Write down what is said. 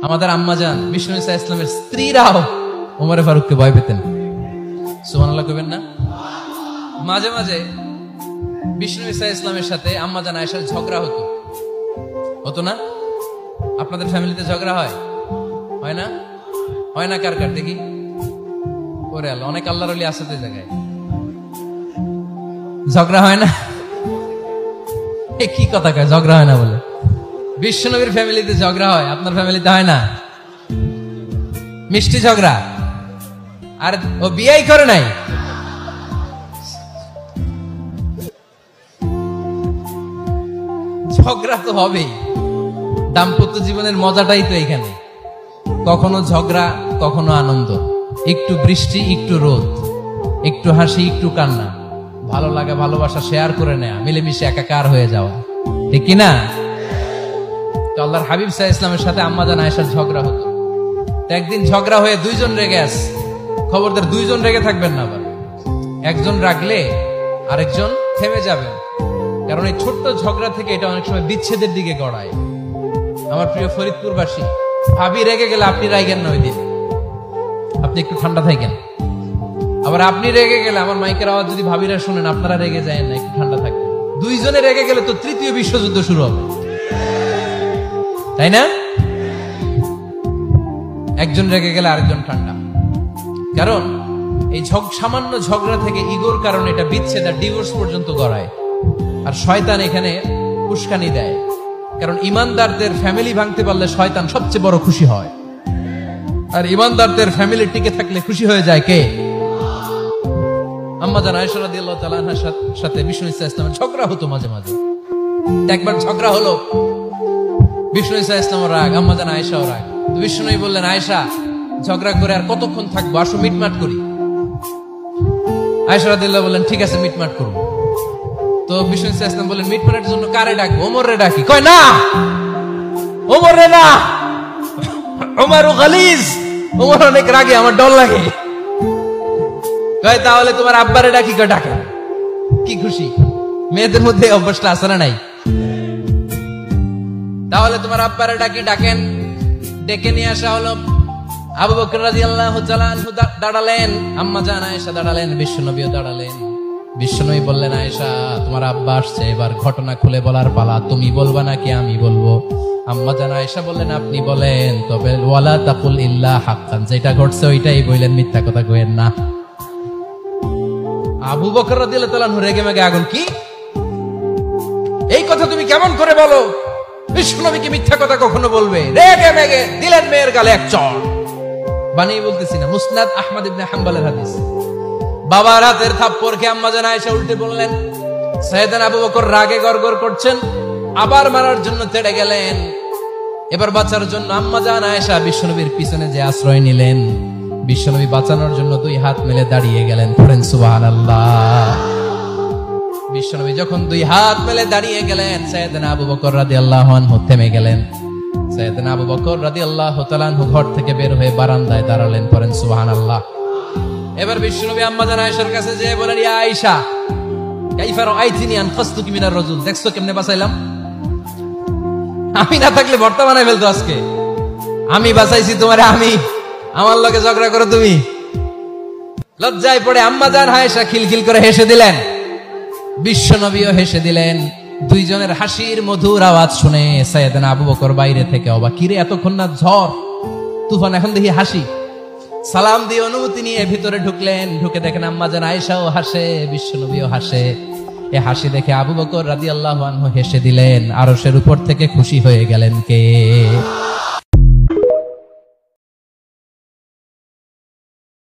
আমাদের আম্মাজান বিষ্ণু ইসা ইসলামের স্ত্রীরাও ওমরে ফারুককে ভয় পেতেন। সুবহানাল্লাহ কইবেন না? মাঝে মাঝে বিষ্ণু ইসা ইসলামের সাথে আম্মাজান আয়েশার ঝগড়া হতো না? আপনাদের ফ্যামিলিতে ঝগড়া হয় না? হয় না? কার কার দেখি? ওরে আল্লাহ, অনেক আল্লাহর ওলি আছে তো এই জায়গায়। ঝগড়া হয় না? কি কথা কয়, ঝগড়া হয় না বলে? বিশ্বনবীর ফ্যামিলিতে ঝগড়া হয়, আপনার ফ্যামিলিতে হয় না? মিষ্টি ঝগড়া। আর ও বিয়েই করে নাই। ঝগড়া তো হবেই, দাম্পত্য জীবনের মজাটাই তো এখানে। কখনো ঝগড়া, কখনো আনন্দ, একটু বৃষ্টি, একটু রোদ, একটু হাসি, একটু কান্না, ভালো লাগা, ভালোবাসা শেয়ার করে নেয়া, মিলেমিশে একাকার হয়ে যাওয়া, ঠিক কিনা? তো আল্লাহর হাবিব সাল্লাল্লাহু আলাইহি ওয়াসাল্লামের সাথে আম্মাজান আয়েশার ঝগড়া হতো। তো একদিন ঝগড়া হয়ে দুইজন রেগে আছে। খবরদার দুইজন রেগে থাকবেন না, আবার একজন রাগলে আরেকজন থেমে যাবেন, কারণ এই ছোট্ট ঝগড়া থেকে এটা অনেক সময় বিচ্ছেদের দিকে গড়ায়। আমার প্রিয় ফরিদপুরবাসী, ভাবি রেগে গেলে আপনি রাগেন না, ওই দিন আপনি একটু ঠান্ডা থাকেন। আবার আপনি রেগে গেলে, আমার মাইকের আওয়াজ যদি ভাবিরা শুনেন, আপনারা রেগে যায় না, একটু ঠান্ডা থাকবেন। দুইজনে রেগে গেলে তো তৃতীয় বিশ্বযুদ্ধ শুরু হবে, তাই না? একজন রেগে গেলে আরেকজন ঠান্ডা, কারণ এই সামান্য ঝগড়া থেকে ইগোর কারণে এটা বিচ্ছেদ আর ডিভোর্স পর্যন্ত গড়ায়। আর শয়তান এখানে উস্কানি দেয়, কারণ ইমানদারদের ফ্যামিলি ভাঙতে পারলে শয়তান সবচেয়ে বড় খুশি হয়, আর ইমানদারদের ফ্যামিলি টিকে থাকলে খুশি হয়ে যায় কে? আম্মাজান আয়েশা রাদিয়াল্লাহু তাআলা আনহার সাথে বিষ্ণু ইসা ইসলামের ঝগড়া হতো মাঝে মাঝে। একবার ঝগড়া হলো, বিষ্ণু ইসা ইসলামের রাগ, আম্মাজান আয়েশাও রাগ। তো বিষ্ণুই বললেন, আয়েশা, ঝগড়া করে আর কতক্ষণ থাকবো, আসো মিটমাট করি। আয়েশা রাদিয়াল্লাহু বললেন, ঠিক আছে, মিটমাট করবো। তো বিষ্ণু ইসা ইসলাম বললেন, মিটমাটের জন্য কারে ডাকবো? ওমর রে ডাকি। কয় না, ওমর রে না, ওমর গালিজ, ওমর অনেক রাগে, আমার ডর লাগে। কয় তাহলে তোমার আব্বারে ডাকি। কয় ডাকেন। কি খুশি! মেয়েদের মধ্যে অভ্যাসটা আছে না নাই? তাহলে তোমার আব্বারে ডাকি, ডাকেন। ডেকে নিয়ে আসা হলো। আবু বকর রাদিয়াল্লাহু তাআলা আনহু দাঁড়ালেন, আম্মাজান আয়েশা দাঁড়ালেন, বিশ্বনবীও দাঁড়ালেন। বিশ্বনবী বললেন, আয়েশা, তোমার আব্বা আসছে, এবার ঘটনা খুলে বলার পালা। তুমি বলবা নাকি আমি বলবো? আম্মাজান আয়েশা বললেন, আপনি বলেন, তবে ওয়ালা তাকুল ইল্লা হাক্কান, যেটা ঘটছে ওইটাই বললেন, মিথ্যা কথা কইেন না। আবু বকর রাদিয়াল্লাহু তাআলা রেগে মেগে আগুন। কি এই কথা তুমি কেমন করে বলো? বিশ্বনবীকে মিথ্যা কথা কখনো বলবে? রেগে মেগে দিলেন মেয়ের গালে এক চড়। বানিয়ে বলতেছি না, মুসনাদ আহমদ ইবনে হাম্বলের হাদিস। বাবার হাতের থাপ্পড় খেয়ে আম্মাজান আয়েশা উল্টে বললেন। সাইয়েদনা আবু বকর রাগে গড়গড় করছেন, আবার মারার জন্য তেড়ে গেলেন। এবার বাঁচার জন্য আম্মাজান আয়েশা বিশ্বনবীর পিছনে যে আশ্রয় নিলেন, বিশ্বনবী বাঁচানোর জন্য দুই হাত মেলে দাঁড়িয়ে গেলেন। পড়েন সুবহানাল্লাহ। বিশ্বনবী যখন দুই হাত মেলে দাঁড়িয়ে গেলেন, সাইয়েদনা আবু বকর রাদিয়াল্লাহু আনহু থেমে গেলেন। সাইয়েদনা আবু বকর রাদিয়াল্লাহু তাআলা আনহু ঘর থেকে বের হয়ে বারান্দায় দাঁড়ালেন। পড়েন সুবহানাল্লাহ। এবার বিশ্বনবী আম্মাজান আয়েশার কাছে যেয়ে বলেন, ইয়া আয়েশা, কাইফা রাআইতিনি আনকাসতুকি মিনার রাজুল, দেখছো কেমনে বাঁচাইলাম? আমি না থাকলে ভর্তা বানাই ফেলতো আজকে। আমি বাঁচাইছি তোমারে, আমি, আমার লগে ঝগড়া করো তুমি। লজ্জায় পড়ে আম্মাজান আয়েশা খিলখিল করে হেসে দিলেন, বিশ্বনবীও হেসে দিলেন। দুইজনের হাসির মধুর আওয়াজ শুনে সাইয়েদনা আবু বকর বাইরে থেকে অবাক, কিরে এতক্ষণ না ঝড় তুফান, এখন দেখি হাসি। সালাম দিয়ে অনুমতি নিয়ে ভিতরে ঢুকলেন। ঢুকে দেখেন আম্মাজান আয়েশাও হাসে, বিশ্বনবীও হাসে। এ হাসি দেখে আবু বকর রাদিয়াল্লাহু আনহু হেসে দিলেন। আরশের উপর থেকে খুশি হয়ে গেলেন কে?